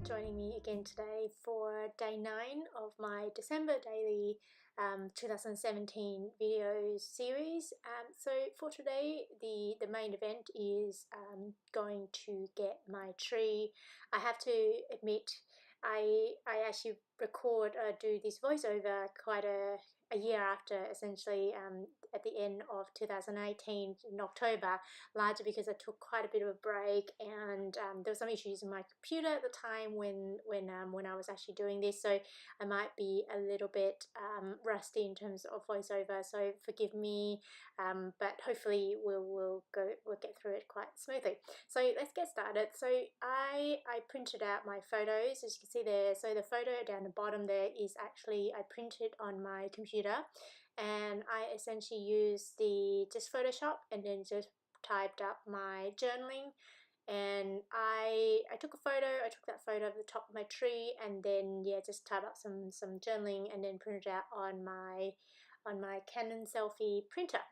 joining me again today for day 9 of my December daily 2017 video series. So for today, the main event is going to get my tree. I have to admit, I actually do this voiceover quite a year after, essentially at the end of 2018 in October, largely because I took quite a bit of a break, and there were some issues in my computer at the time when I was actually doing this, so I might be a little bit rusty in terms of voiceover, so forgive me, but hopefully we'll get through it quite smoothly. So let's get started. So I printed out my photos, as you can see there. So the photo down the bottom there is actually I printed on my computer, and I essentially used just Photoshop and then just typed up my journaling, and I took a photo. I took that photo of the top of my tree, and then just typed up some journaling and then printed out on my Canon selfie printer.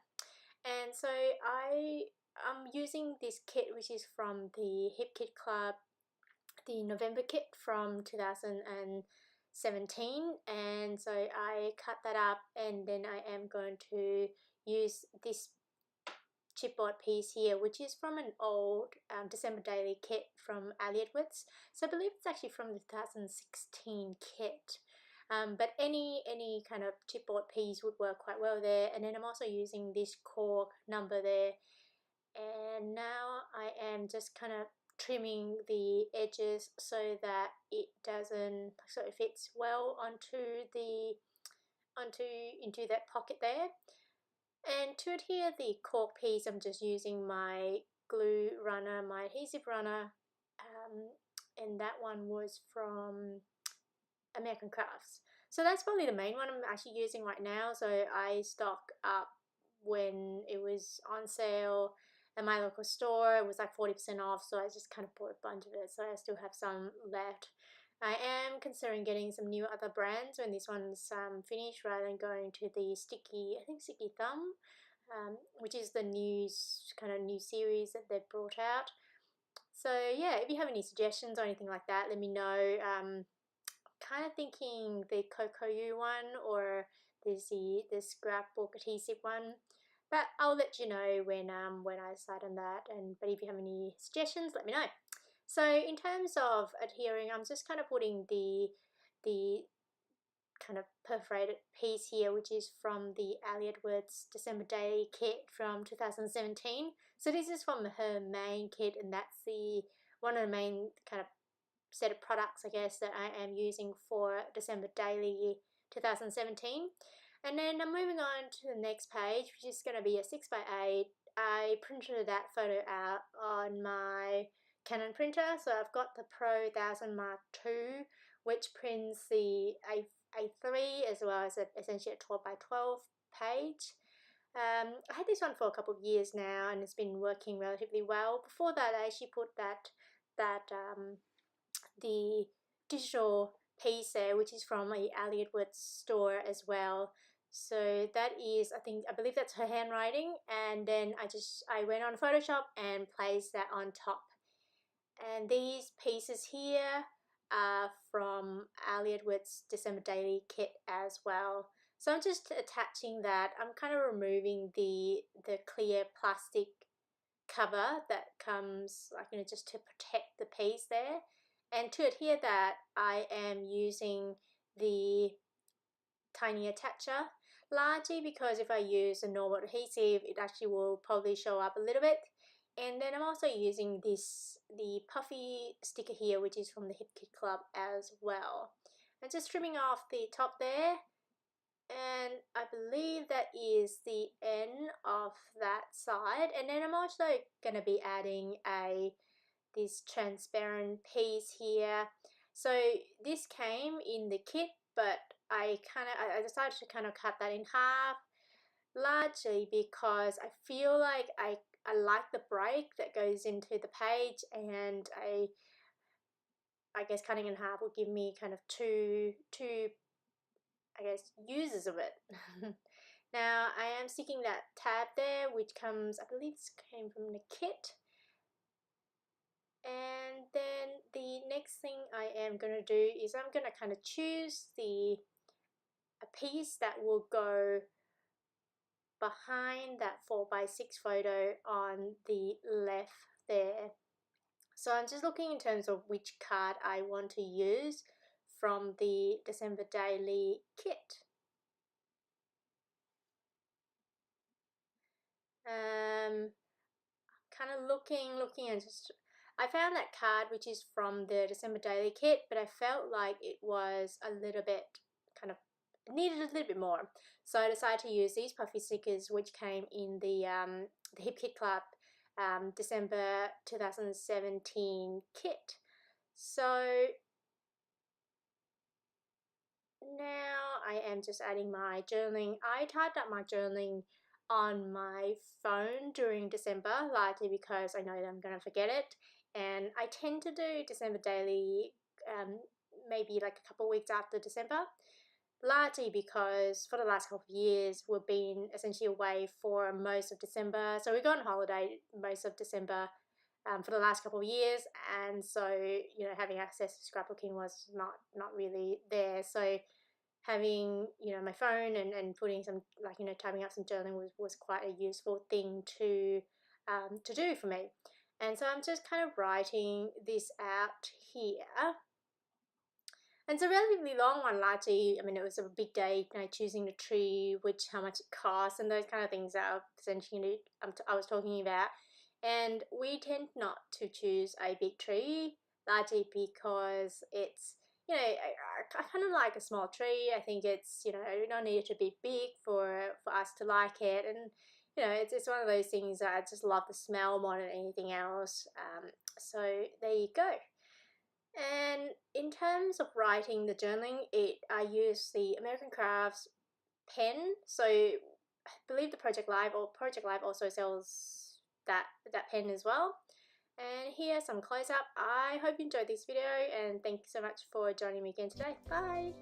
And so I'm using this kit, which is from the Hip Kit Club, the November kit from 2017, and so I cut that up, and then I am going to use this chipboard piece here, which is from an old December daily kit from Elliotwoods. So I believe it's actually from the 2016 kit. But any kind of chipboard piece would work quite well there. And then I'm also using this cork number there. And now I am just kind of trimming the edges so that it fits well into that pocket there. And to adhere the cork piece, I'm just using my glue runner, my adhesive runner, and that one was from American Crafts. So that's probably the main one I'm actually using right now. So I stocked up when it was on sale at my local store. It was like 40% off, so I just kind of bought a bunch of it, so I still have some left. I am considering getting some new other brands when this one's finished, rather than going to the Sticky Thumb, which is the new series that they've brought out. So yeah, if you have any suggestions or anything like that, let me know. Kind of thinking the Kokoyu one, or there's the Scrapbook adhesive one, but I'll let you know when I decide on that. But if you have any suggestions, let me know. So in terms of adhering, I'm just kind of putting the kind of perforated piece here, which is from the Elliotwoods December Day kit from 2017. So this is from her main kit, and that's one of the main kind of set of products, I guess, that I am using for December Daily 2017. And then I'm moving on to the next page, which is going to be a 6x8. I printed that photo out on my Canon printer, so I've got the Pro 1000 Mark II, which prints the A3 as well as essentially a 12x12 page. I had this one for a couple of years now, and it's been working relatively well. Before that, I actually put the digital piece there, which is from a Elliotwoods store as well. So that is, I believe that's her handwriting, and then I went on Photoshop and placed that on top. And these pieces here are from Elliotwoods December Daily kit as well. So I'm just attaching that. I'm kind of removing the clear plastic cover that comes, just to protect the piece there. And to adhere that, I am using the tiny attacher, largely because if I use a normal adhesive, it actually will probably show up a little bit. And then I'm also using the puffy sticker here, which is from the Hip Kit Club as well. I'm just trimming off the top there, and I believe that is the end of that side. And then I'm also going to be adding this transparent piece here. So this came in the kit, but I decided to kind of cut that in half, largely because I feel like I like the break that goes into the page, and I guess cutting in half will give me kind of two I guess uses of it. Now I am sticking that tab there, which comes, I believe this came from the kit. And then the next thing I am going to do is I'm going to kind of choose a piece that will go behind that 4x6 photo on the left there. So I'm just looking in terms of which card I want to use from the December Daily kit. Kind of looking and just I found that card which is from the December Daily kit, but I felt like it was a little bit kind of needed a little bit more. So I decided to use these puffy stickers which came in the Hip Kit Club December 2017 kit. So now I am just adding my journaling. I typed up my journaling on my phone during December, largely because I know that I'm going to forget it. And I tend to do December daily maybe like a couple of weeks after December, largely because for the last couple of years we've been essentially away for most of December. So we go on holiday most of December for the last couple of years, and so having access to scrapbooking was not really there. So having my phone and putting some typing up some journaling was quite a useful thing to do for me. And so I'm just kind of writing this out here. And it's a relatively long one, largely. I mean, it was a big day, choosing the tree, how much it costs, and those kind of things that essentially I was talking about. And we tend not to choose a big tree, largely because it's, I kind of like a small tree. I think it's, you don't need it to be big for us to like it. And, it's one of those things that I just love the smell more than anything else. So there you go. And in terms of writing the journaling, I use the American Crafts pen. So I believe the Project Live also sells that pen as well. And here's some close up. I hope you enjoyed this video, and thank you so much for joining me again today. Bye!